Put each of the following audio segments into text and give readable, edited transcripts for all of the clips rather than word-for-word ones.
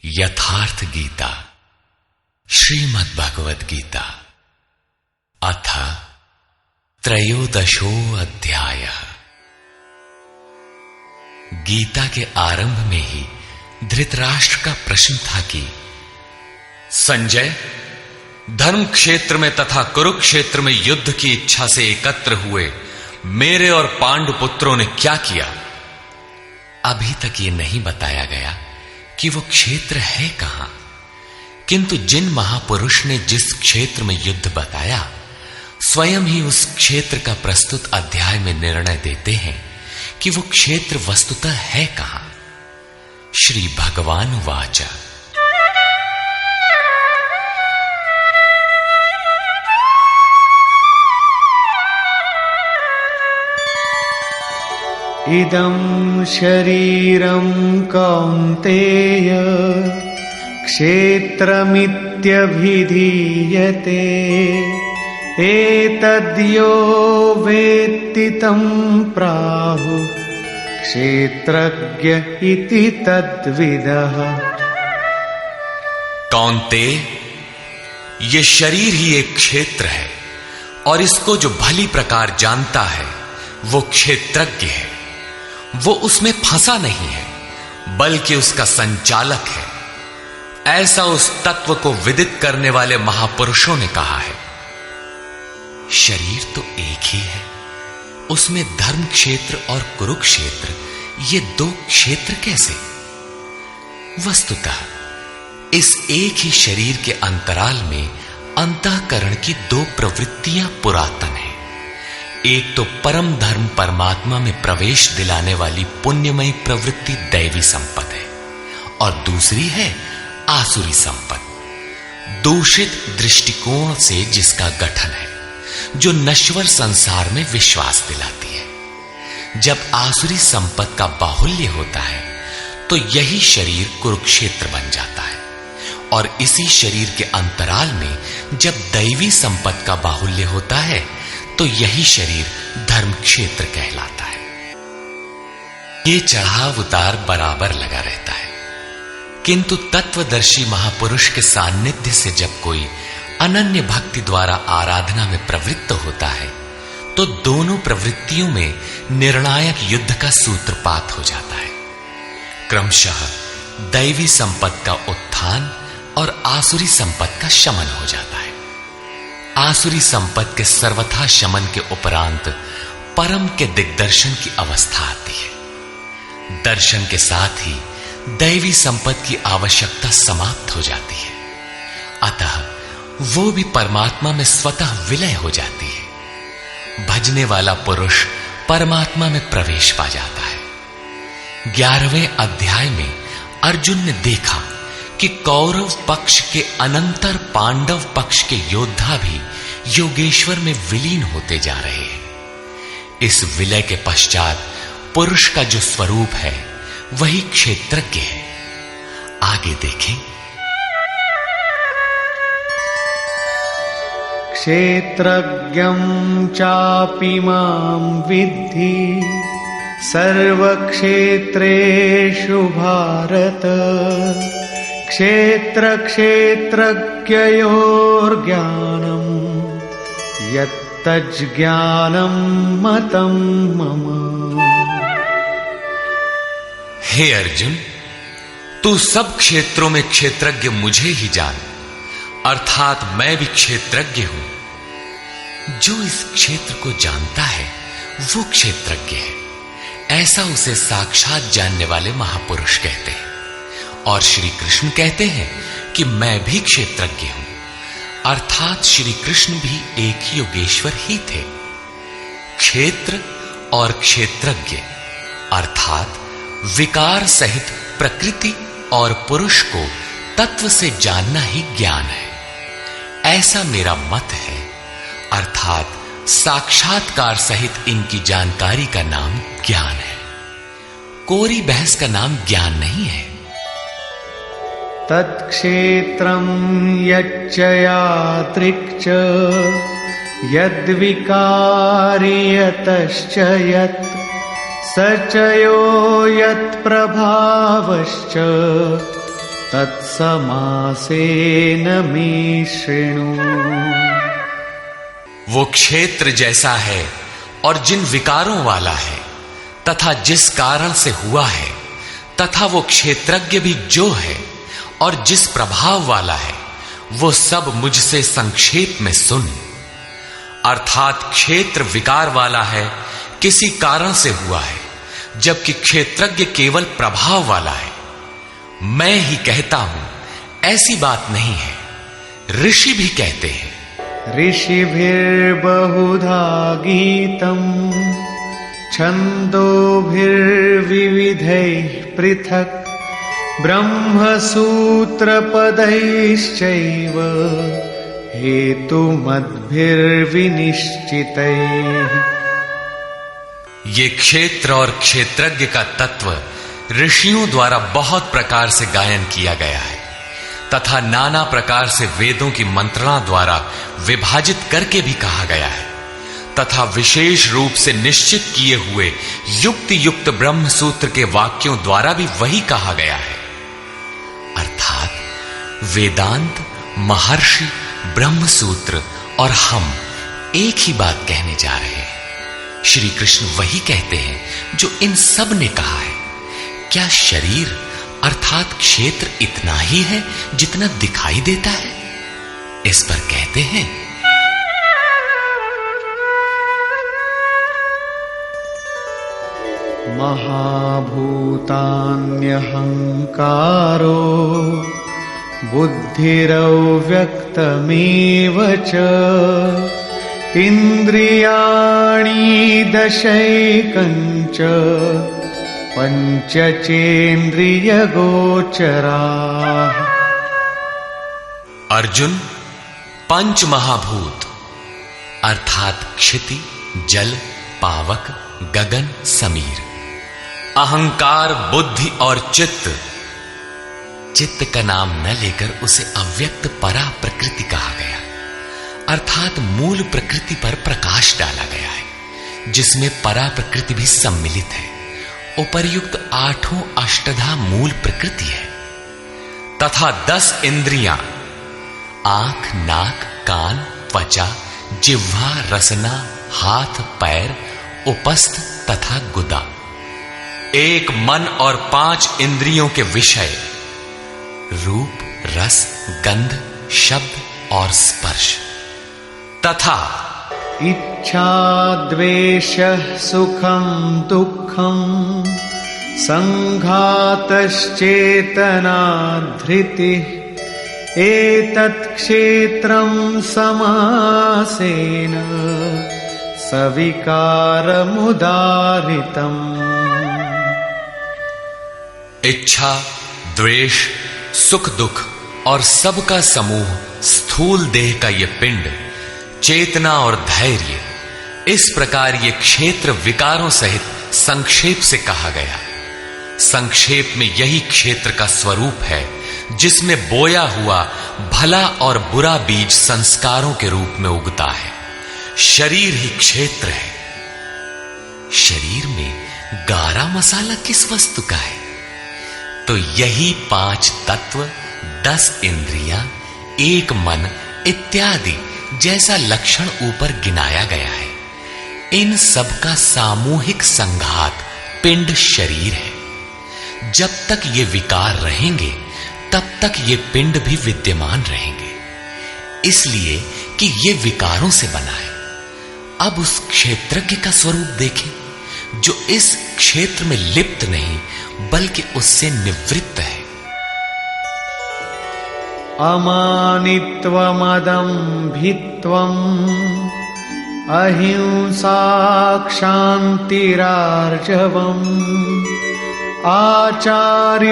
यथार्थ गीता श्रीमद् भगवद गीता अथ त्रयोदशो अध्यायः। गीता के आरंभ में ही धृतराष्ट्र का प्रश्न था कि संजय, धर्म क्षेत्र में तथा कुरुक्षेत्र में युद्ध की इच्छा से एकत्र हुए मेरे और पांडु पुत्रों ने क्या किया? अभी तक ये नहीं बताया गया कि वो क्षेत्र है कहां, किंतु जिन महापुरुष ने जिस क्षेत्र में युद्ध बताया, स्वयं ही उस क्षेत्र का प्रस्तुत अध्याय में निर्णय देते हैं कि वो क्षेत्र वस्तुतः है कहां। श्री भगवान वाच इदं शरीरं कौन्तेय क्षेत्रमित्यभिधीयते एतद्यो वेत्ति तं प्राहुः क्षेत्रज्ञ इति तद्विदः। कौन्तेय, ये शरीर ही एक क्षेत्र है और इसको जो भली प्रकार जानता है वो क्षेत्रज्ञ है। वो उसमें फंसा नहीं है बल्कि उसका संचालक है, ऐसा उस तत्व को विदित करने वाले महापुरुषों ने कहा है। शरीर तो एक ही है, उसमें धर्म क्षेत्र और कुरुक्षेत्र ये दो क्षेत्र कैसे? वस्तुतः इस एक ही शरीर के अंतराल में अंतःकरण की दो प्रवृत्तियां पुरातन हैं। एक तो परम धर्म परमात्मा में प्रवेश दिलाने वाली पुण्यमयी प्रवृत्ति दैवी संपत्ति है और दूसरी है आसुरी संपत्ति, दूषित दृष्टिकोण से जिसका गठन है, जो नश्वर संसार में विश्वास दिलाती है। जब आसुरी संपत्ति का बाहुल्य होता है तो यही शरीर कुरुक्षेत्र बन जाता है और इसी शरीर के अंतराल में जब दैवी संपत्ति का बाहुल्य होता है तो यही शरीर धर्म क्षेत्र कहलाता है। ये चढ़ाव उतार बराबर लगा रहता है, किंतु तत्वदर्शी महापुरुष के सान्निध्य से जब कोई अनन्य भक्ति द्वारा आराधना में प्रवृत्त होता है तो दोनों प्रवृत्तियों में निर्णायक युद्ध का सूत्रपात हो जाता है। क्रमशः दैवी संपत्ति का उत्थान और आसुरी संपत्ति का शमन हो जाता है। आसुरी संपत्ति के सर्वथा शमन के उपरांत परम के दिग्दर्शन की अवस्था आती है। दर्शन के साथ ही दैवी संपत्ति की आवश्यकता समाप्त हो जाती है, अतः वो भी परमात्मा में स्वतः विलय हो जाती है। भजने वाला पुरुष परमात्मा में प्रवेश पा जाता है। 11वें अध्याय में अर्जुन ने देखा कि कौरव पक्ष के अनंतर पांडव पक्ष के योद्धा भी योगेश्वर में विलीन होते जा रहे हैं। इस विलय के पश्चात पुरुष का जो स्वरूप है वही क्षेत्रज्ञ है। आगे देखें। क्षेत्रज्ञं चापि मां विद्धि सर्वक्षेत्रेषु भारत क्षेत्र क्षेत्रज्ञयोर्ज्ञानं यत्तज्ज्ञानं मतं मम। हे अर्जुन, तू सब क्षेत्रों में क्षेत्रज्ञ मुझे ही जान, अर्थात मैं भी क्षेत्रज्ञ हूं। जो इस क्षेत्र को जानता है वो क्षेत्रज्ञ है, ऐसा उसे साक्षात जानने वाले महापुरुष कहते हैं। और श्री कृष्ण कहते हैं कि मैं भी क्षेत्रज्ञ हूं, अर्थात श्री कृष्ण भी एक ही योगेश्वर ही थे। क्षेत्र और क्षेत्रज्ञ अर्थात विकार सहित प्रकृति और पुरुष को तत्व से जानना ही ज्ञान है, ऐसा मेरा मत है। अर्थात साक्षात्कार सहित इनकी जानकारी का नाम ज्ञान है, कोरी बहस का नाम ज्ञान नहीं है। तत्क्षेत्रं यच्च यादृक् यद्विकारी यतश्च यत् सचयो यत्प्रभावश्च तत्समासेन मे शृणु। वो क्षेत्र जैसा है और जिन विकारों वाला है तथा जिस कारण से हुआ है, तथा वो क्षेत्रज्ञ भी जो है और जिस प्रभाव वाला है, वो सब मुझसे संक्षेप में सुन। अर्थात क्षेत्र विकार वाला है, किसी कारण से हुआ है, जबकि क्षेत्रज्ञ केवल प्रभाव वाला है। मैं ही कहता हूं, ऐसी बात नहीं है, ऋषि भी कहते हैं। ऋषिभिर्बहुधा गीतम् छन्दोभिर्विविधैः पृथक् ब्रह्मसूत्रपदैश्चैव हेतुमद्भिर्विनिश्चितैः। ये क्षेत्र और क्षेत्रज्ञ का तत्व ऋषियों द्वारा बहुत प्रकार से गायन किया गया है तथा नाना प्रकार से वेदों की मंत्रणा द्वारा विभाजित करके भी कहा गया है तथा विशेष रूप से निश्चित किए हुए युक्ति युक्त ब्रह्म सूत्र के वाक्यों द्वारा भी वही कहा गया है। अर्थात वेदांत, महर्षि, ब्रह्म सूत्र और हम एक ही बात कहने जा रहे हैं। श्री कृष्ण वही कहते हैं जो इन सब ने कहा है। क्या शरीर अर्थात क्षेत्र इतना ही है जितना दिखाई देता है? इस पर कहते हैं, महाभूतान्यहंकारो बुद्धिरव्यक्तमेव च इन्द्रियाणि दशैकञ्च पंचचेन्द्रियगोचराः। अर्जुन, पंच महाभूत अर्थात क्षिति, जल, पावक, गगन, समीर, अहंकार, बुद्धि और चित्त। चित्त का नाम न लेकर उसे अव्यक्त परा प्रकृति कहा गया, अर्थात मूल प्रकृति पर प्रकाश डाला गया है, जिसमें परा प्रकृति भी सम्मिलित है। उपर्युक्त आठों अष्टधा मूल प्रकृति है तथा 10 इंद्रियां आंख, नाक, कान, त्वचा, जिह्वा, रसना, हाथ, पैर, उपस्थ तथा गुदा, एक मन और 5 इंद्रियों के विषय रूप, रस, गंध, शब्द और स्पर्श तथा इच्छा, द्वेषः, सुखं दुःखं, संघातश्चेतना, धृतिः, एतत् क्षेत्रं समासेन सविकारमुदाहृतम्। इच्छा, द्वेष, सुख दुख और सबका समूह स्थूल देह का ये पिंड, चेतना और धैर्य, इस प्रकार ये क्षेत्र विकारों सहित संक्षेप से कहा गया। संक्षेप में यही क्षेत्र का स्वरूप है जिसमें बोया हुआ भला और बुरा बीज संस्कारों के रूप में उगता है। शरीर ही क्षेत्र है। शरीर में गारा मसाला किस वस्तु का है? तो यही 5 तत्व, 10 इंद्रियां, एक मन इत्यादि जैसा लक्षण ऊपर गिनाया गया है। इन सब का सामूहिक संघात पिंड शरीर है। जब तक ये विकार रहेंगे तब तक ये पिंड भी विद्यमान रहेंगे, इसलिए कि ये विकारों से बना है। अब उस क्षेत्रज्ञ का स्वरूप देखें जो इस क्षेत्र में लिप्त नहीं बल्कि उससे निवृत्त है। अमानित्वमदम्भित्वम् अहिंसा क्षान्तिरार्जवम् आचार्योपासनं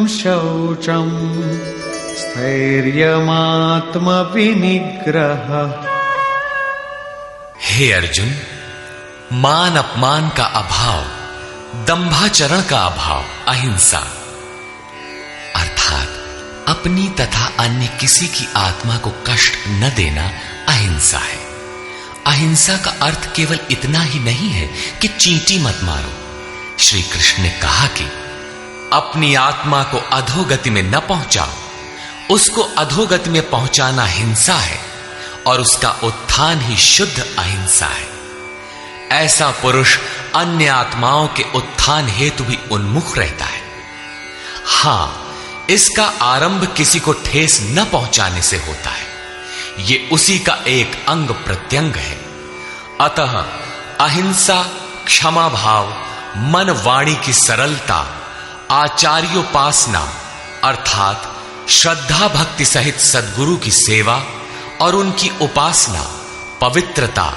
शौचं स्थैर्यमात्मविनिग्रह। हे अर्जुन, मान अपमान का अभाव, दंभाचरण का अभाव अहिंसा अर्थात अपनी तथा अन्य किसी की आत्मा को कष्ट न देना अहिंसा है। अहिंसा का अर्थ केवल इतना ही नहीं है कि चींटी मत मारो। श्री कृष्ण ने कहा कि अपनी आत्मा को अधोगति में न पहुंचाओ। उसको अधोगति में पहुंचाना हिंसा है और उसका उत्थान ही शुद्ध अहिंसा है। ऐसा पुरुष अन्य आत्माओं के उत्थान हेतु भी उन्मुख रहता है। हां, इसका आरंभ किसी को ठेस न पहुंचाने से होता है। ये उसी का एक अंग प्रत्यंग है। अतः अहिंसा, क्षमा भाव, मन वाणी की सरलता, आचार्योपासना अर्थात श्रद्धा भक्ति सहित सद्गुरु की सेवा और उनकी उपासना, पवित्रता,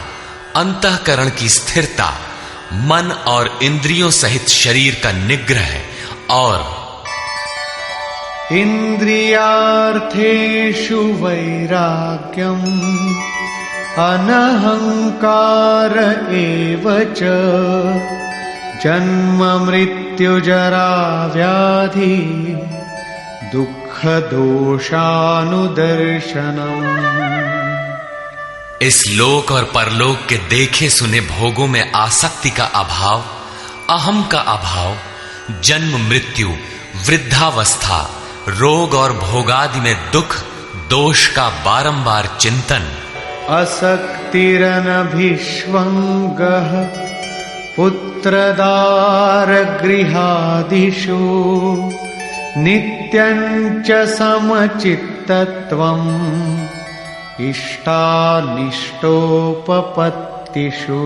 अंतःकरण की स्थिरता, मन और इंद्रियों सहित शरीर का निग्रह और इंद्रियार्थेषु वैराग्यम अनहंकार एव च जन्म मृत्यु जरा व्याधि दुख दोषानुदर्शनम। इस लोक और परलोक के देखे सुने भोगों में आसक्ति का अभाव, अहम का अभाव, जन्म मृत्यु, वृद्धावस्था, रोग और भोगादि में दुख दोष का बारंबार चिंतन, असक्तिरनभिष्वंगः पुत्रदार गृहादिषु नित्यञ्च समचित्तत्वम् इष्टानिष्टोपपत्तिषु।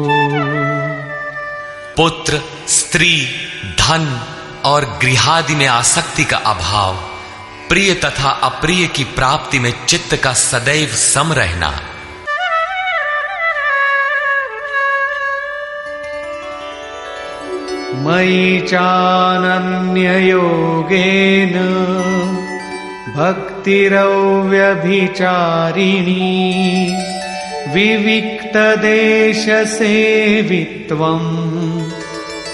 पुत्र, स्त्री, धन और गृहादि में आसक्ति का अभाव, प्रिय तथा अप्रिय की प्राप्ति में चित्त का सदैव सम रहना, मयि चानन्ययोगेन भक्तिरव्यभिचारिणी विविक्तदेशसेवित्वम्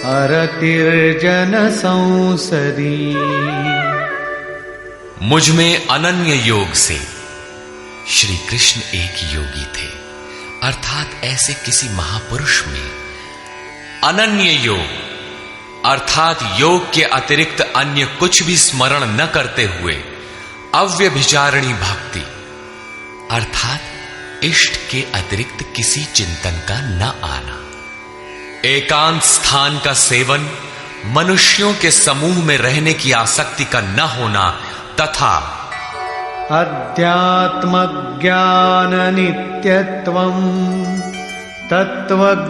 अरतिर्जन संसदी। मुझ में अनन्य योग से श्री कृष्ण एक योगी थे, अर्थात ऐसे किसी महापुरुष में अनन्य योग अर्थात योग के अतिरिक्त अन्य कुछ भी स्मरण न करते हुए अव्यभिचारिणी भक्ति अर्थात इष्ट के अतिरिक्त किसी चिंतन का न आना, एकांत स्थान का सेवन, मनुष्यों के समूह में रहने की आसक्ति का न होना तथा अध्यात्म ज्ञान नित्यत्वम् तत्वज्ञानार्थ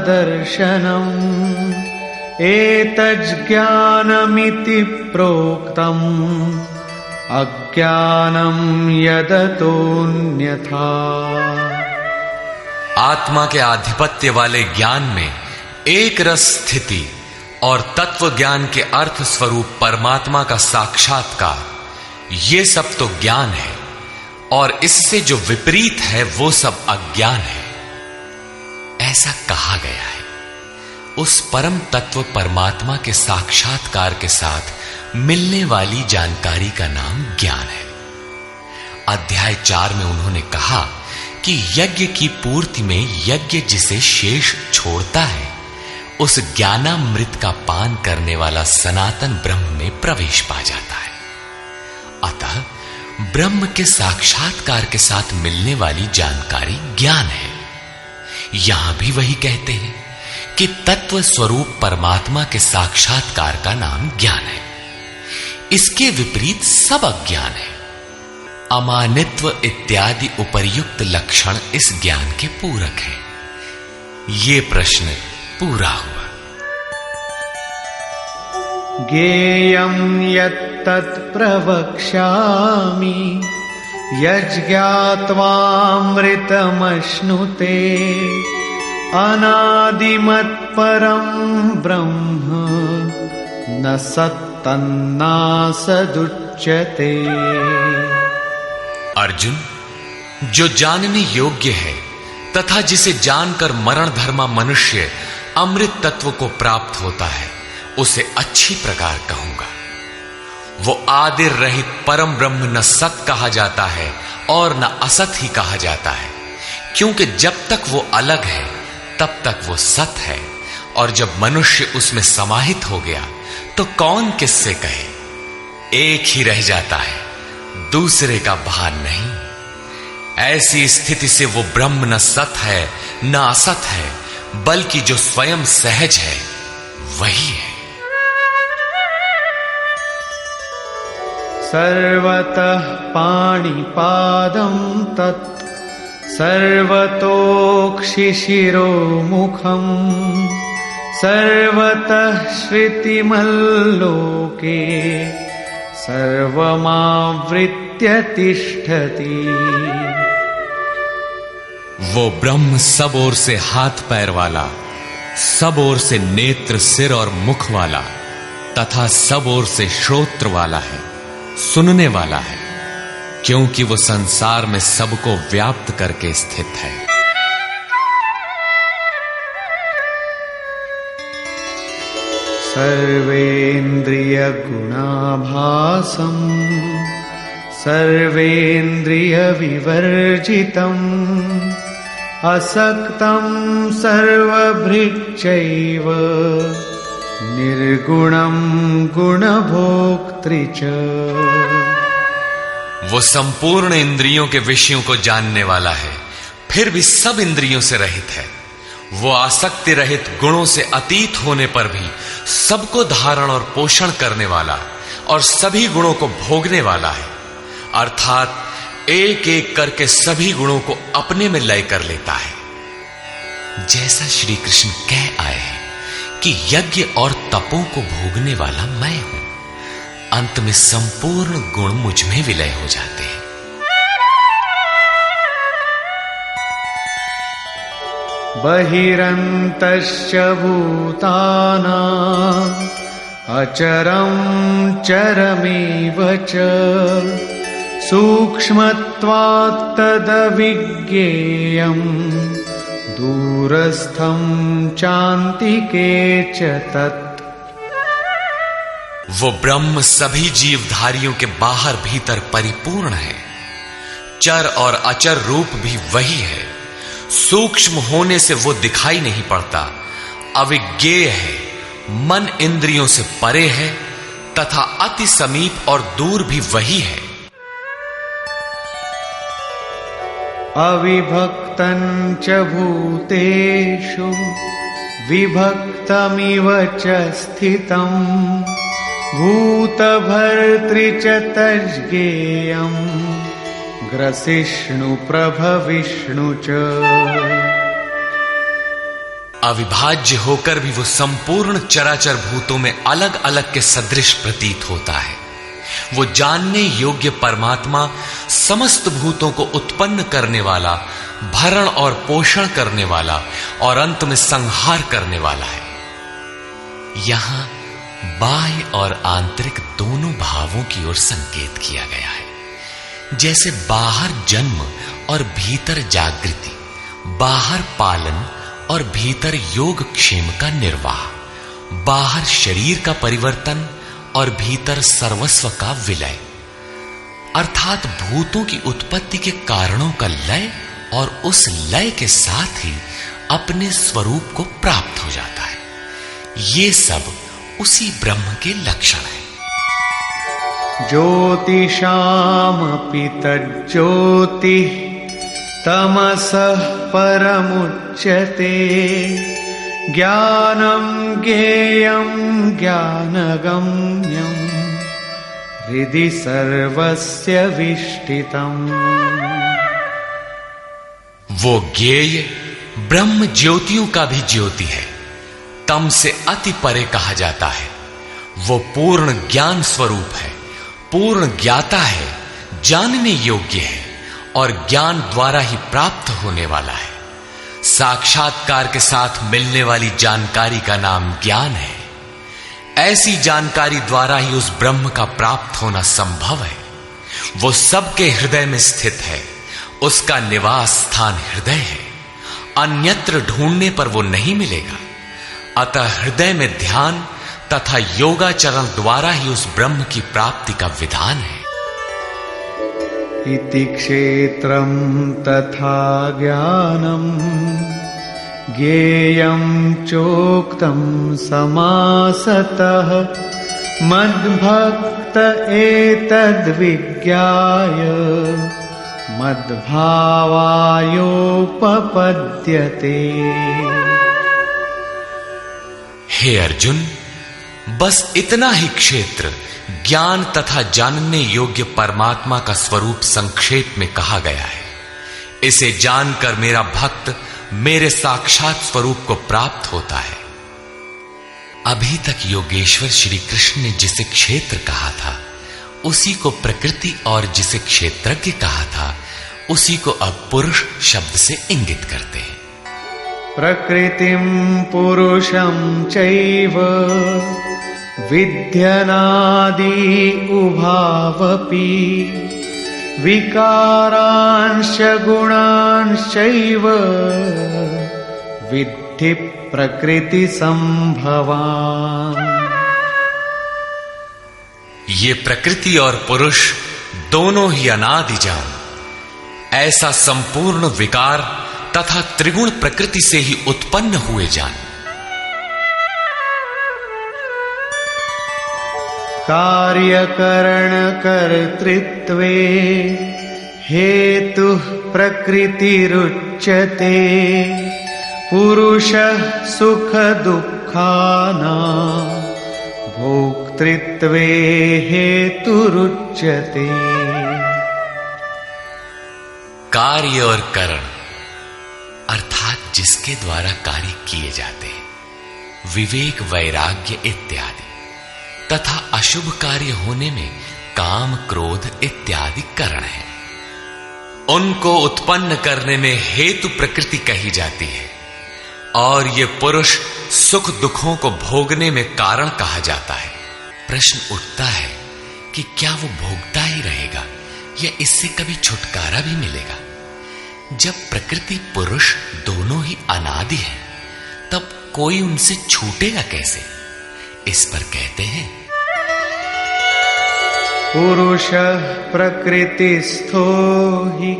दर्शनम् एतज्ज्ञानमिति प्रोक्तम् अज्ञानम् यदतोऽन्यथा। आत्मा के आधिपत्य वाले ज्ञान में एक रस स्थिति और तत्व ज्ञान के अर्थ स्वरूप परमात्मा का साक्षात्कार, ये सब तो ज्ञान है और इससे जो विपरीत है वो सब अज्ञान है। ऐसा कहा गया है। उस परम तत्व परमात्मा के साक्षात्कार के साथ मिलने वाली जानकारी का नाम ज्ञान है। अध्याय 4 में उन्होंने कहा कि यज्ञ की पूर्ति में यज्ञ जिसे शेष छोड़ता है उस ज्ञानामृत का पान करने वाला सनातन ब्रह्म में प्रवेश पा जाता है। अतः ब्रह्म के साक्षात्कार के साथ मिलने वाली जानकारी ज्ञान है। यहां भी वही कहते हैं कि तत्व स्वरूप परमात्मा के साक्षात्कार का नाम ज्ञान है। इसके विपरीत सब अज्ञान है। अमानित्व इत्यादि उपर्युक्त लक्षण इस ज्ञान के पूरक है। ये प्रश्न पूरा हुआ। ज्ञेयं यत्तत् प्रवक्ष्यामि यज्ज्ञात्वामृतमश्नुते अनादिमत्परं ब्रह्म न सत्तन्नासदुच्यते। अर्जुन, जो जानने योग्य है तथा जिसे जानकर मरण धर्मा मनुष्य अमृत तत्व को प्राप्त होता है उसे अच्छी प्रकार कहूंगा। वो आदि रहित परम ब्रह्म न सत कहा जाता है और न असत ही कहा जाता है, क्योंकि जब तक वो अलग है तब तक वो सत है और जब मनुष्य उसमें समाहित हो गया तो कौन किससे कहे। एक ही रह जाता है, दूसरे का भान नहीं। ऐसी स्थिति से वो ब्रह्म न सत है न असत है, बल्कि जो स्वयं सहज है वही है। सर्वतः पाणिपादं तत् सर्वतोक्षिशिरोमुखम् सर्वतः श्रुतिमल्लोके सर्वमावृत्य तिष्ठति। वो ब्रह्म सब ओर से हाथ पैर वाला, सब ओर से नेत्र सिर और मुख वाला तथा सब ओर से श्रोत्र वाला है, सुनने वाला है, क्योंकि वो संसार में सबको व्याप्त करके स्थित है। सर्वेन्द्रिय गुणाभासं सर्वेन्द्रिय विवर्जितम् असक्तं सर्वभृच्चैव निर्गुणं गुणभोक्तृ च। वो संपूर्ण इंद्रियों के विषयों को जानने वाला है, फिर भी सब इंद्रियों से रहित है। वो आसक्ति रहित, गुणों से अतीत होने पर भी सबको धारण और पोषण करने वाला और सभी गुणों को भोगने वाला है, अर्थात एक एक करके सभी गुणों को अपने में लय कर लेता है। जैसा श्री कृष्ण कह आए हैं कि यज्ञ और तपों को भोगने वाला मैं हूं, अंत में संपूर्ण गुण मुझ में विलय हो जाते हैं। बहिरन्तश्च भूतानां अचरं चरमेव च सूक्ष्मत्वात् तदविज्ञेयं दूरस्थं चान्तिके च तत्। वो ब्रह्म सभी जीवधारियों के बाहर भीतर परिपूर्ण है। चर और अचर रूप भी वही है। सूक्ष्म होने से वो दिखाई नहीं पड़ता, अविज्ञेय है, मन इंद्रियों से परे है तथा अति समीप और दूर भी वही है। अविभक्तं च भूतेषु विभक्तमिव च स्थितं भूतभर्तृ च तज्ज्ञेयम् ग्रसिष्णु प्रभविष्णु च। अविभाज्य होकर भी वो संपूर्ण चराचर भूतों में अलग अलग के सदृश प्रतीत होता है। वो जानने योग्य परमात्मा समस्त भूतों को उत्पन्न करने वाला, भरण और पोषण करने वाला और अंत में संहार करने वाला है। यहां बाह्य और आंतरिक दोनों भावों की ओर संकेत किया गया है। जैसे बाहर जन्म और भीतर जागृति, बाहर पालन और भीतर योग क्षेम का निर्वाह, बाहर शरीर का परिवर्तन और भीतर सर्वस्व का विलय, अर्थात भूतों की उत्पत्ति के कारणों का लय और उस लय के साथ ही अपने स्वरूप को प्राप्त हो जाता है। ये सब उसी ब्रह्म के लक्षण है। ज्योतिषामपि तज्ज्योतिः तमसः परमुच्यते ज्ञानं ज्ञेयं ज्ञानगम्यं हृदि सर्वस्य विष्ठितम्। वो ज्ञेय ब्रह्म ज्योतियों का भी ज्योति है, तम से अति परे कहा जाता है। वो पूर्ण ज्ञान स्वरूप है, पूर्ण ज्ञाता है, जानने योग्य है और ज्ञान द्वारा ही प्राप्त होने वाला है। साक्षात्कार के साथ मिलने वाली जानकारी का नाम ज्ञान है। ऐसी जानकारी द्वारा ही उस ब्रह्म का प्राप्त होना संभव है। वो सबके हृदय में स्थित है, उसका निवास स्थान हृदय है, अन्यत्र ढूंढने पर वो नहीं मिलेगा। अतः हृदय में ध्यान तथा योगाचरण द्वारा ही उस ब्रह्म की प्राप्ति का विधान है। इति क्षेत्रं तथा ज्ञानं ज्ञेयं चोक्तं समासतः मद्भक्त एतद्विज्ञाय मद्भावायोपपद्यते। हे अर्जुन, बस इतना ही क्षेत्र ज्ञान तथा जानने योग्य परमात्मा का स्वरूप संक्षेप में कहा गया है। इसे जानकर मेरा भक्त मेरे साक्षात स्वरूप को प्राप्त होता है। अभी तक योगेश्वर श्री कृष्ण ने जिसे क्षेत्र कहा था उसी को प्रकृति, और जिसे क्षेत्रज्ञ कहा था उसी को अब पुरुष शब्द से इंगित करते हैं। प्रकृतिं पुरुषं चैव विद्यनादि उभावपि विकारांश गुणांश्चैव विद्धि प्रकृति संभवान्। ये प्रकृति और पुरुष दोनों ही अनादि जान, ऐसा संपूर्ण विकार तथा त्रिगुण प्रकृति से ही उत्पन्न हुए जान। कार्यकरण कर्तृत्वे हेतुः प्रकृतिरुच्यते पुरुषः सुख दुःखानां भोक्तृत्वे हेतुरुच्यते। कार्य और करण अर्थात जिसके द्वारा कार्य किए जाते हैं, विवेक, वैराग्य इत्यादि, तथा अशुभ कार्य होने में काम, क्रोध इत्यादि करण है। उनको उत्पन्न करने में हेतु प्रकृति कही जाती है, और ये पुरुष सुख दुखों को भोगने में कारण कहा जाता है। प्रश्न उठता है कि क्या वो भोगता ही रहेगा या इससे कभी छुटकारा भी मिलेगा? जब प्रकृति पुरुष दोनों ही अनादि हैं, तब कोई उनसे छूटेगा कैसे? इस पर कहते हैं, पुरुषः प्रकृतिस्थो हि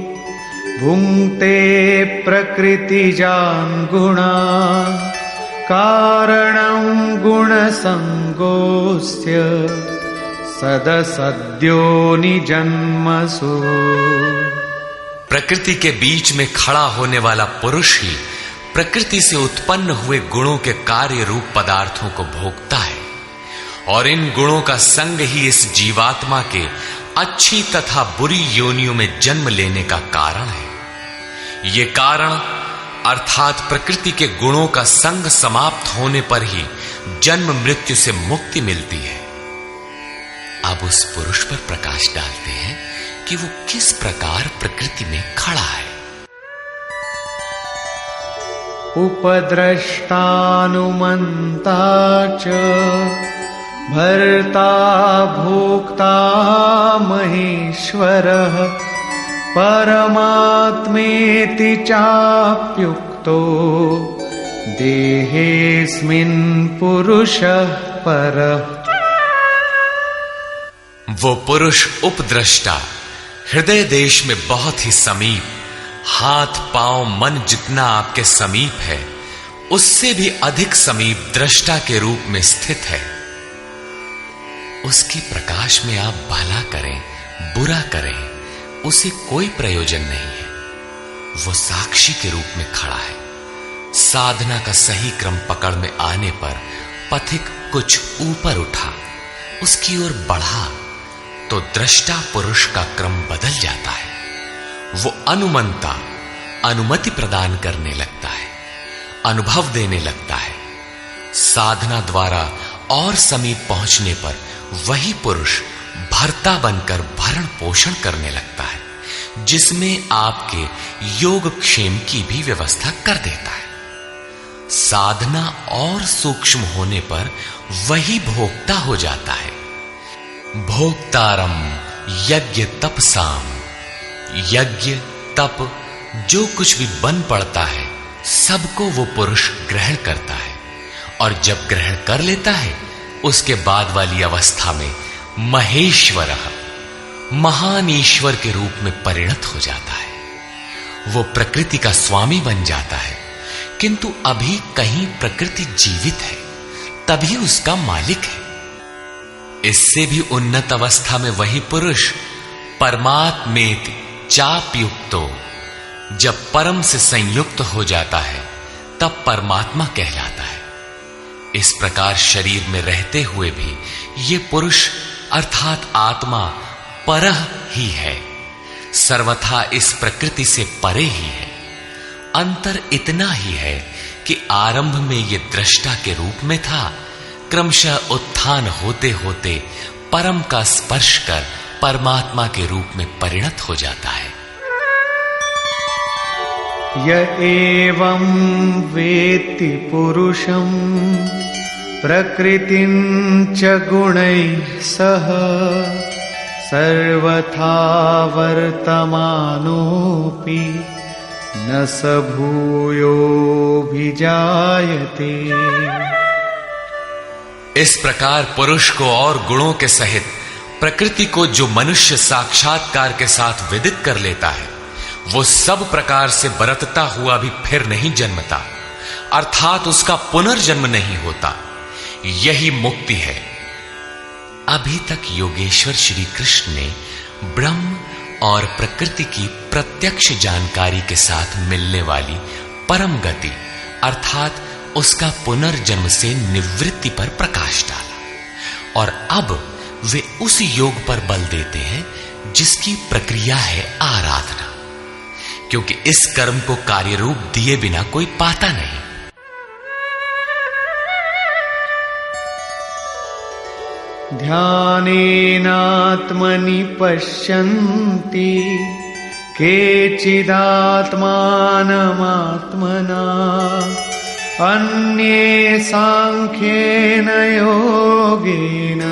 भुङ्क्ते प्रकृतिजान् गुणान् कारणं गुणसङ्गोऽस्य सदसद्यो निजन्मसु। प्रकृति के बीच में खड़ा होने वाला पुरुष ही प्रकृति से उत्पन्न हुए गुणों के कार्य रूप पदार्थों को भोगता है, और इन गुणों का संग ही इस जीवात्मा के अच्छी तथा बुरी योनियों में जन्म लेने का कारण है। ये कारण अर्थात प्रकृति के गुणों का संग समाप्त होने पर ही जन्म मृत्यु से मुक्ति मिलती है। अब उस पुरुष पर प्रकाश डालते हैं कि वो किस प्रकार प्रकृति में खड़ा है। उपद्रष्टानुमन्ता च भर्ता भोक्ता महेश्वरः परमात्मेति चाप्युक्तो देहेऽस्मिन् पुरुषः परः। वो पुरुष उपद्रष्टा, हृदय देश में बहुत ही समीप, हाथ पांव मन जितना आपके समीप है उससे भी अधिक समीप दृष्टा के रूप में स्थित है। उसके प्रकाश में आप भला करें बुरा करें, उसे कोई प्रयोजन नहीं है। वो साक्षी के रूप में खड़ा है। साधना का सही क्रम पकड़ में आने पर पथिक कुछ ऊपर उठा, उसकी ओर बढ़ा, तो दृष्टा पुरुष का क्रम बदल जाता है। वो अनुमंता अनुमति प्रदान करने लगता है, अनुभव देने लगता है। साधना द्वारा और समीप पहुंचने पर वही पुरुष भर्ता बनकर भरण पोषण करने लगता है, जिसमें आपके योग क्षेम की भी व्यवस्था कर देता है। साधना और सूक्ष्म होने पर वही भोक्ता हो जाता है। भोक्तारम यज्ञ तपसाम, यज्ञ तप जो कुछ भी बन पड़ता है सबको वो पुरुष ग्रहण करता है, और जब ग्रहण कर लेता है उसके बाद वाली अवस्था में महेश्वरः महान ईश्वर के रूप में परिणत हो जाता है। वो प्रकृति का स्वामी बन जाता है, किंतु अभी कहीं प्रकृति जीवित है, तभी उसका मालिक है। इससे भी उन्नत अवस्था में वही पुरुष परमात्मेति चाप्युक्तो, जब परम से संयुक्त हो जाता है तब परमात्मा कहलाता है। इस प्रकार शरीर में रहते हुए भी ये पुरुष अर्थात आत्मा परह ही है, सर्वथा इस प्रकृति से परे ही है। अंतर इतना ही है कि आरंभ में ये दृष्टा के रूप में था, क्रमशः उत्थान होते होते परम का स्पर्श कर परमात्मा के रूप में परिणत हो जाता है। य एवं वेत्ति पुरुषं प्रकृतिं च गुणैः सह सर्वथा वर्तमानोऽपि न स भूयोऽभिजायते। इस प्रकार पुरुष को और गुणों के सहित प्रकृति को जो मनुष्य साक्षात्कार के साथ विदित कर लेता है, वो सब प्रकार से बरतता हुआ भी फिर नहीं जन्मता, अर्थात उसका पुनर्जन्म नहीं होता। यही मुक्ति है। अभी तक योगेश्वर श्री कृष्ण ने ब्रह्म और प्रकृति की प्रत्यक्ष जानकारी के साथ मिलने वाली परम गति अर्थात उसका पुनर्जन्म से निवृत्ति पर प्रकाश डाला, और अब वे उस योग पर बल देते हैं जिसकी प्रक्रिया है आराधना, क्योंकि इस कर्म को कार्य रूप दिए बिना कोई पाता नहीं। ध्यानेनात्मनि पश्यन्ति केचिदात्मानमात्मना अन्ये सांख्येन योगेन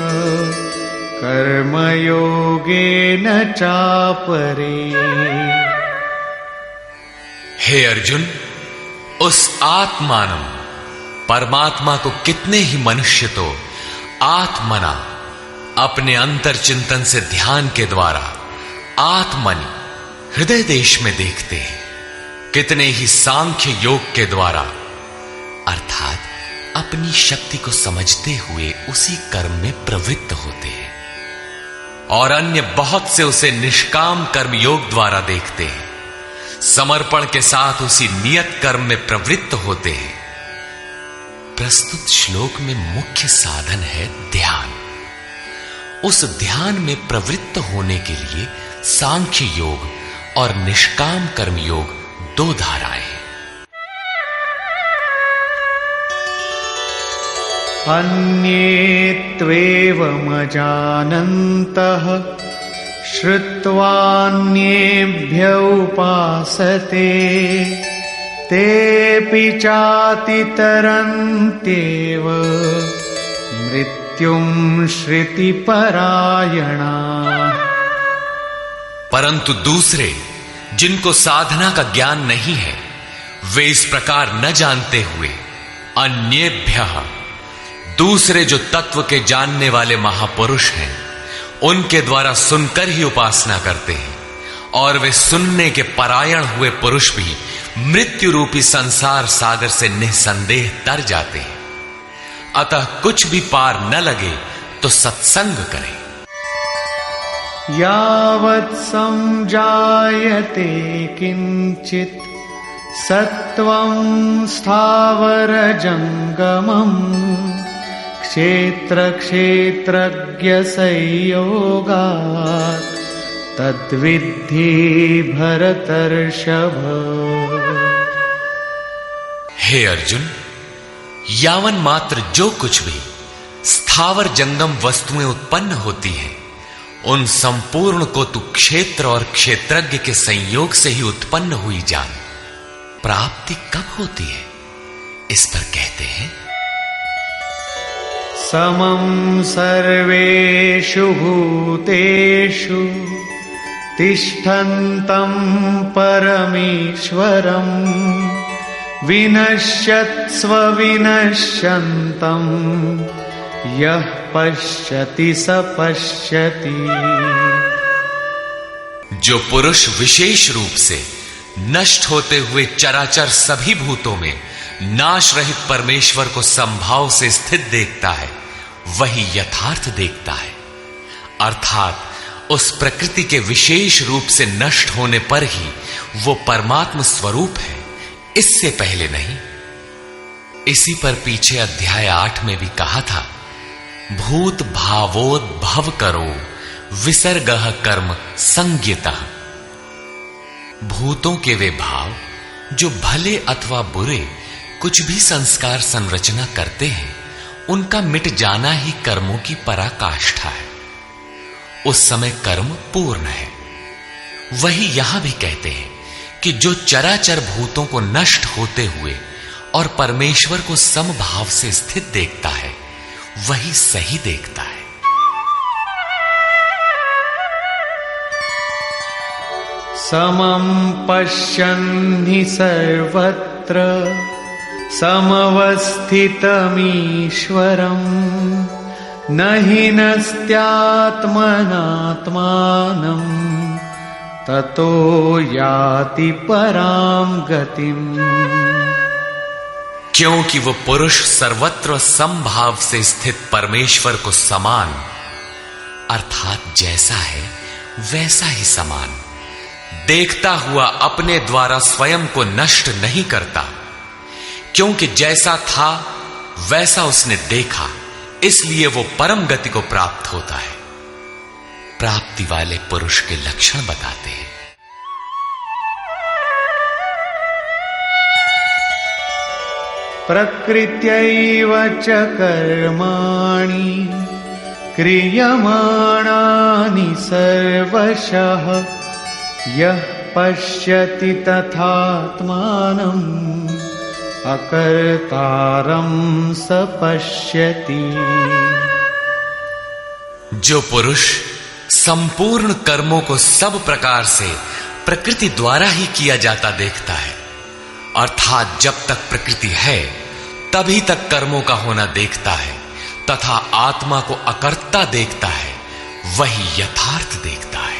कर्मयोगेन चापरे। हे अर्जुन, उस आत्मानम परमात्मा को कितने ही मनुष्य तो आत्मना अपने अंतर चिंतन से ध्यान के द्वारा आत्मनि हृदय देश में देखते हैं, कितने ही सांख्य योग के द्वारा अर्थात अपनी शक्ति को समझते हुए उसी कर्म में प्रवृत्त होते हैं, और अन्य बहुत से उसे निष्काम कर्म योग द्वारा देखते हैं, समर्पण के साथ उसी नियत कर्म में प्रवृत्त होते हैं। प्रस्तुत श्लोक में मुख्य साधन है ध्यान। उस ध्यान में प्रवृत्त होने के लिए सांख्य योग और निष्काम कर्म योग दो धाराएं हैं। अन्ये त्वेवमजानन्तः श्रुत्वान्येभ्य उपासते तेऽपि चातितरन्त्येव मृत्युं श्रुतिपरायणा। परंतु दूसरे जिनको साधना का ज्ञान नहीं है, वे इस प्रकार न जानते हुए अन्येभ्यः दूसरे जो तत्व के जानने वाले महापुरुष हैं उनके द्वारा सुनकर ही उपासना करते हैं, और वे सुनने के परायण हुए पुरुष भी मृत्यु रूपी संसार सागर से निसंदेह तर जाते हैं। अतः कुछ भी पार न लगे तो सत्संग करें। यावत् संजायते किंचित सत्वं स्थावर जंगमम् क्षेत्र क्षेत्रज्ञ संयोगात् तद्विद्धि भरतर्षभ। हे अर्जुन, यावन मात्र जो कुछ भी स्थावर जंगम वस्तुएं उत्पन्न होती हैं, उन संपूर्ण को तू क्षेत्र और क्षेत्रज्ञ के संयोग से ही उत्पन्न हुई जान। प्राप्ति कब होती है, इस पर कहते हैं समं सर्वेषु भूतेषु तिष्ठन्तं परमेश्वरं विनश्यत्स्व विनश्यन्तं यः पश्यति स पश्यति। जो पुरुष विशेष रूप से नष्ट होते हुए चराचर सभी भूतों में नाश रहित परमेश्वर को समभाव से स्थित देखता है, वही यथार्थ देखता है। अर्थात उस प्रकृति के विशेष रूप से नष्ट होने पर ही वो परमात्म स्वरूप है, इससे पहले नहीं। इसी पर पीछे अध्याय 8 में भी कहा था, भूत भावोद्भव करो विसर्गः कर्म संज्ञितः। भूतों के वे भाव जो भले अथवा बुरे कुछ भी संस्कार संरचना करते हैं, उनका मिट जाना ही कर्मों की पराकाष्ठा है। उस समय कर्म पूर्ण है। वही यहां भी कहते हैं कि जो चराचर भूतों को नष्ट होते हुए और परमेश्वर को समभाव से स्थित देखता है, वही सही देखता है। समं पश्यन् हि सर्वत्र समवस्थितमीश्वरम् न हि नस्त्यात्मनात्मानं ततो याति परां गतिम्। क्योंकि वो पुरुष सर्वत्र समभाव से स्थित परमेश्वर को समान अर्थात जैसा है वैसा ही समान देखता हुआ अपने द्वारा स्वयं को नष्ट नहीं करता, क्योंकि जैसा था वैसा उसने देखा, इसलिए वो परम गति को प्राप्त होता है। प्राप्ति वाले पुरुष के लक्षण बताते हैं। प्रकृत्यैव च कर्माणि क्रियमाणानि सर्वशः यः पश्यति तथात्मानम् अकर्तारं स पश्यति। जो पुरुष संपूर्ण कर्मों को सब प्रकार से प्रकृति द्वारा ही किया जाता देखता है, अर्थात जब तक प्रकृति है तभी तक कर्मों का होना देखता है तथा आत्मा को अकर्ता देखता है, वही यथार्थ देखता है।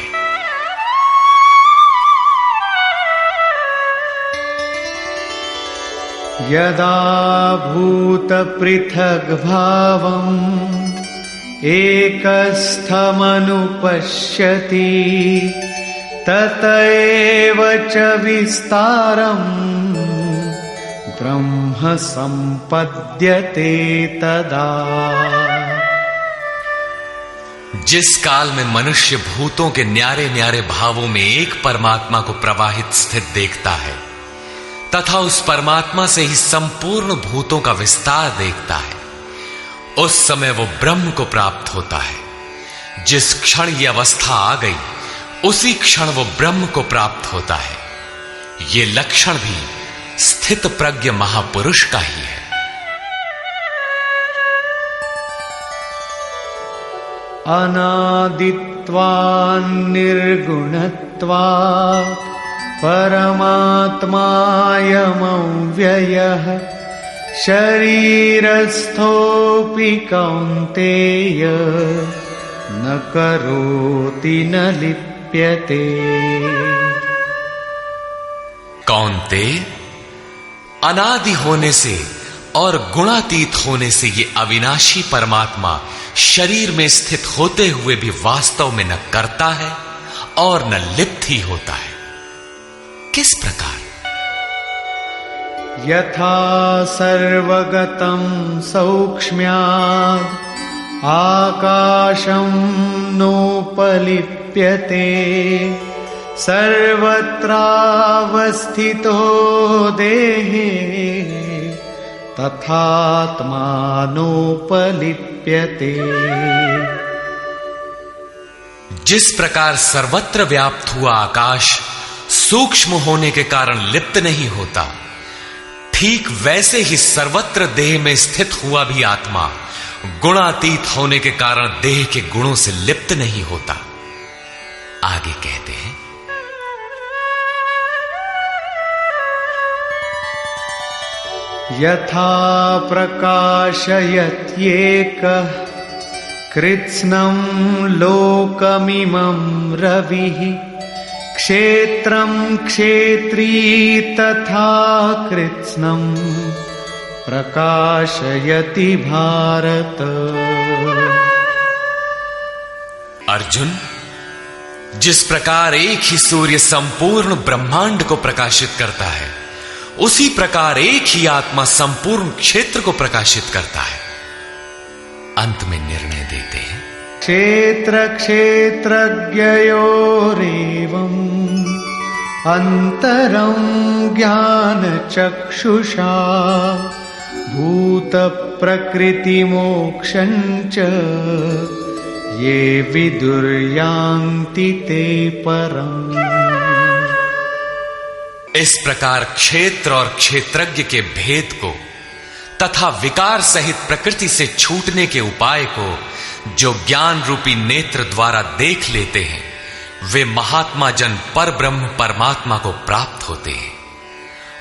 यदा भूत पृथग् भावम् एकस्थमनुपश्यति तत एव च विस्तारम् ब्रह्म संपद्यते तदा। जिस काल में मनुष्य भूतों के न्यारे न्यारे भावों में एक परमात्मा को प्रवाहित स्थित देखता है तथा उस परमात्मा से ही संपूर्ण भूतों का विस्तार देखता है, उस समय वो ब्रह्म को प्राप्त होता है। जिस क्षण ये अवस्था आ गई उसी क्षण वो ब्रह्म को प्राप्त होता है। ये लक्षण भी स्थित प्रज्ञ महापुरुष का ही है। अनादित्वान् निर्गुणत्वात् परमात्मायमव्ययः शरीरस्थोऽपि कौन्तेय न करोति न लिप्यते। कौन्तेय, अनादि होने से और गुणातीत होने से ये अविनाशी परमात्मा शरीर में स्थित होते हुए भी वास्तव में न करता है और न लिप्त ही होता है। किस प्रकार? यथा सर्वगतं सौक्ष्म्याद् आकाशं नोपलिप्यते सर्वत्रावस्थितो देहे तथात्मानोपलिप्यते। जिस प्रकार सर्वत्र व्याप्त हुआ आकाश सूक्ष्म होने के कारण लिप्त नहीं होता, ठीक वैसे ही सर्वत्र देह में स्थित हुआ भी आत्मा गुणातीत होने के कारण देह के गुणों से लिप्त नहीं होता। आगे कहते हैं, यथा प्रकाशयत्येकः कृत्स्नं लोकमिमं रविः क्षेत्रं क्षेत्री तथा कृत्स्नं प्रकाशयति भारत। अर्जुन, जिस प्रकार एक ही सूर्य संपूर्ण ब्रह्मांड को प्रकाशित करता है, उसी प्रकार एक ही आत्मा संपूर्ण क्षेत्र को प्रकाशित करता है। अंत में निर्णय देते हैं, क्षेत्र क्षेत्रज्ञयोरेवम् अंतरं ज्ञान चक्षुषा भूत प्रकृति मोक्षं च ये विदुर्यान्ति ते परम्। इस प्रकार क्षेत्र और क्षेत्रज्ञ के भेद को तथा विकार सहित प्रकृति से छूटने के उपाय को जो ज्ञान रूपी नेत्र द्वारा देख लेते हैं, वे महात्मा जन पर ब्रह्म परमात्मा को प्राप्त होते हैं।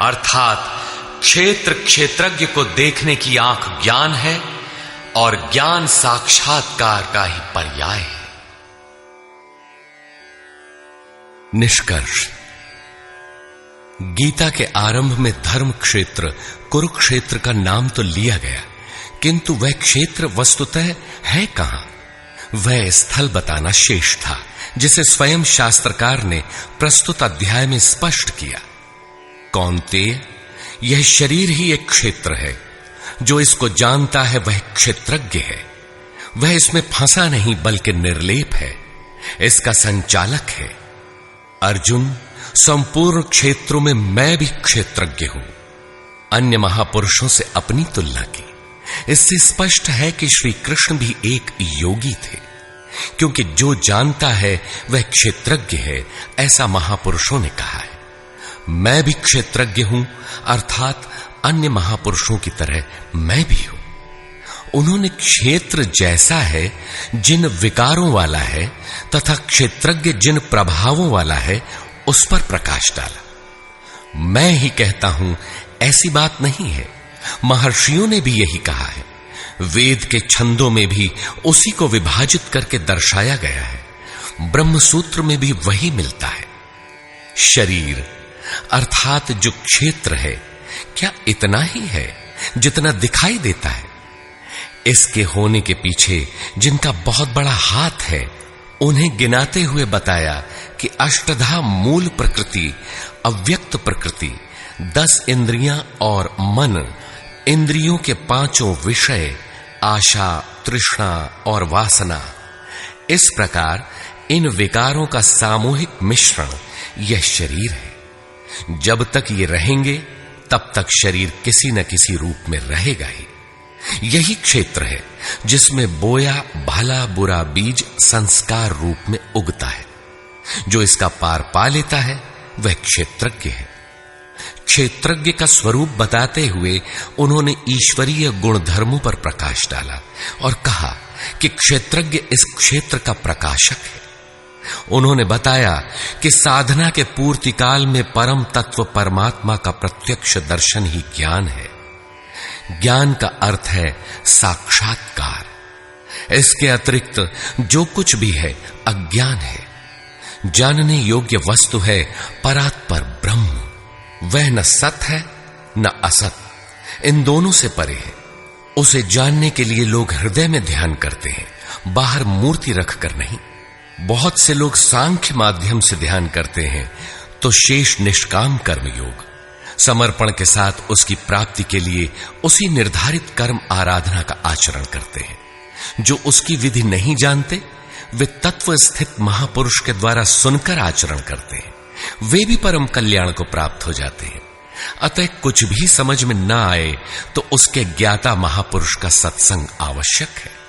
अर्थात क्षेत्र क्षेत्रज्ञ को देखने की आंख ज्ञान है और ज्ञान साक्षात्कार का ही पर्याय है। निष्कर्ष, गीता के आरंभ में धर्म क्षेत्र कुरुक्षेत्र का नाम तो लिया गया, किंतु वह क्षेत्र वस्तुतः है कहां? वह स्थल बताना शेष था, जिसे स्वयं शास्त्रकार ने प्रस्तुत अध्याय में स्पष्ट किया। कौन्तेय, यह शरीर ही एक क्षेत्र है। जो इसको जानता है वह क्षेत्रज्ञ है। वह इसमें फंसा नहीं बल्कि निर्लेप है, इसका संचालक है। अर्जुन, संपूर्ण क्षेत्रों में मैं भी क्षेत्रज्ञ हूं। अन्य महापुरुषों से अपनी तुलना की। इससे स्पष्ट है कि श्री कृष्ण भी एक योगी थे, क्योंकि जो जानता है वह क्षेत्रज्ञ है, ऐसा महापुरुषों ने कहा है। मैं भी क्षेत्रज्ञ हूं, अर्थात अन्य महापुरुषों की तरह मैं भी हूं। उन्होंने क्षेत्र जैसा है जिन विकारों वाला है तथा क्षेत्रज्ञ जिन प्रभावों वाला है उस पर प्रकाश डाला। मैं ही कहता हूं ऐसी बात नहीं है, महर्षियों ने भी यही कहा है। वेद के छंदों में भी उसी को विभाजित करके दर्शाया गया है। ब्रह्म सूत्र में भी वही मिलता है। शरीर अर्थात जो क्षेत्र है, क्या इतना ही है जितना दिखाई देता है? इसके होने के पीछे जिनका बहुत बड़ा हाथ है, उन्हें गिनाते हुए बताया कि अष्टधा मूल प्रकृति, अव्यक्त प्रकृति, 10 इंद्रियां और मन, इंद्रियों के 5 विषय, आशा, तृष्णा और वासना, इस प्रकार इन विकारों का सामूहिक मिश्रण यह शरीर है। जब तक ये रहेंगे तब तक शरीर किसी न किसी रूप में रहेगा ही। यही क्षेत्र है जिसमें बोया भला बुरा बीज संस्कार रूप में उगता है। जो इसका पार पा लेता है वह क्षेत्रज्ञ है। क्षेत्रज्ञ का स्वरूप बताते हुए उन्होंने ईश्वरीय गुणधर्मों पर प्रकाश डाला और कहा कि क्षेत्रज्ञ इस क्षेत्र का प्रकाशक है। उन्होंने बताया कि साधना के पूर्ति काल में परम तत्व परमात्मा का प्रत्यक्ष दर्शन ही ज्ञान है। ज्ञान का अर्थ है साक्षात्कार। इसके अतिरिक्त जो कुछ भी है अज्ञान है। जानने योग्य वस्तु है परात्पर ब्रह्म। वह न सत है न असत, इन दोनों से परे है। उसे जानने के लिए लोग हृदय में ध्यान करते हैं, बाहर मूर्ति रखकर नहीं। बहुत से लोग सांख्य माध्यम से ध्यान करते हैं, तो शेष निष्काम कर्म योग, समर्पण के साथ उसकी प्राप्ति के लिए उसी निर्धारित कर्म आराधना का आचरण करते हैं। जो उसकी विधि नहीं जानते, वे तत्व स्थित महापुरुष के द्वारा सुनकर आचरण करते हैं। वे भी परम कल्याण को प्राप्त हो जाते हैं। अतः कुछ भी समझ में न आए तो उसके ज्ञाता महापुरुष का सत्संग आवश्यक है।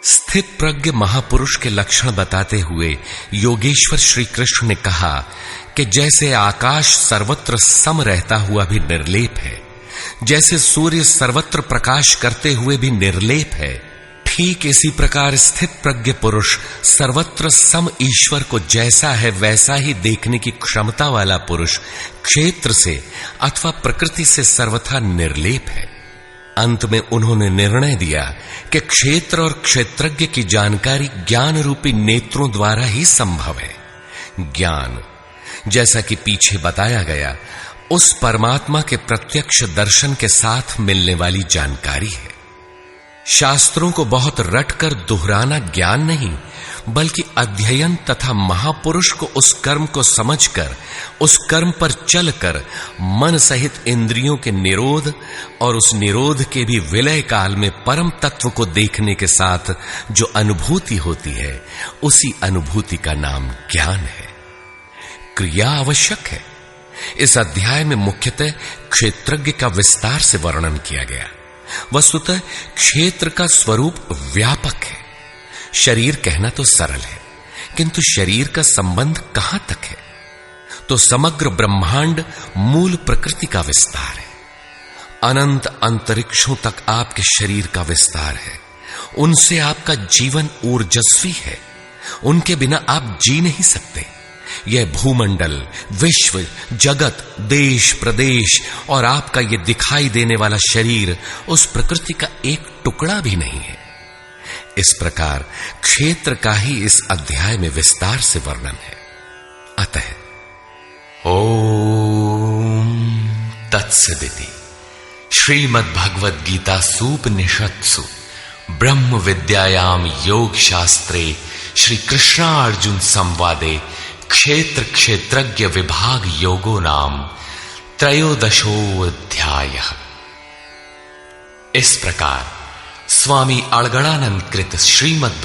स्थित प्रज्ञ महापुरुष के लक्षण बताते हुए योगेश्वर श्री कृष्ण ने कहा कि जैसे आकाश सर्वत्र सम रहता हुआ भी निर्लेप है, जैसे सूर्य सर्वत्र प्रकाश करते हुए भी निर्लेप है, ठीक इसी प्रकार स्थित प्रज्ञ पुरुष सर्वत्र सम ईश्वर को जैसा है वैसा ही देखने की क्षमता वाला पुरुष क्षेत्र से अथवा प्रकृति से सर्वथा निर्लेप है। अंत में उन्होंने निर्णय दिया कि क्षेत्र और क्षेत्रज्ञ की जानकारी ज्ञान रूपी नेत्रों द्वारा ही संभव है। ज्ञान, जैसा कि पीछे बताया गया, उस परमात्मा के प्रत्यक्ष दर्शन के साथ मिलने वाली जानकारी है। शास्त्रों को बहुत रटकर दोहराना ज्ञान नहीं, बल्कि अध्ययन तथा महापुरुष को उस कर्म को समझकर, उस कर्म पर चलकर मन सहित इंद्रियों के निरोध और उस निरोध के भी विलय काल में परम तत्व को देखने के साथ जो अनुभूति होती है, उसी अनुभूति का नाम ज्ञान है। क्रिया आवश्यक है। इस अध्याय में मुख्यतः क्षेत्रज्ञ का विस्तार से वर्णन किया गया। वस्तुतः क्षेत्र का स्वरूप व्यापक है। शरीर कहना तो सरल है, किंतु शरीर का संबंध कहां तक है? तो समग्र ब्रह्मांड मूल प्रकृति का विस्तार है। अनंत अंतरिक्षों तक आपके शरीर का विस्तार है। उनसे आपका जीवन ऊर्जस्वी है। उनके बिना आप जी नहीं सकते। यह भूमंडल, विश्व, जगत, देश, प्रदेश और आपका यह दिखाई देने वाला शरीर उस प्रकृति का एक टुकड़ा भी नहीं है। इस प्रकार क्षेत्र का ही इस अध्याय में विस्तार से वर्णन है। अतः ओम तत्सदिति श्रीमद्भगवद गीता सूपनिषत्सु ब्रह्म विद्यायाम योग शास्त्रे श्री कृष्णार्जुन संवादे क्षेत्र क्षेत्रज्ञ विभाग योगो नाम त्रयोदशोऽध्यायः। इस प्रकार स्वामी अड़गड़ानंद कृत श्रीमद्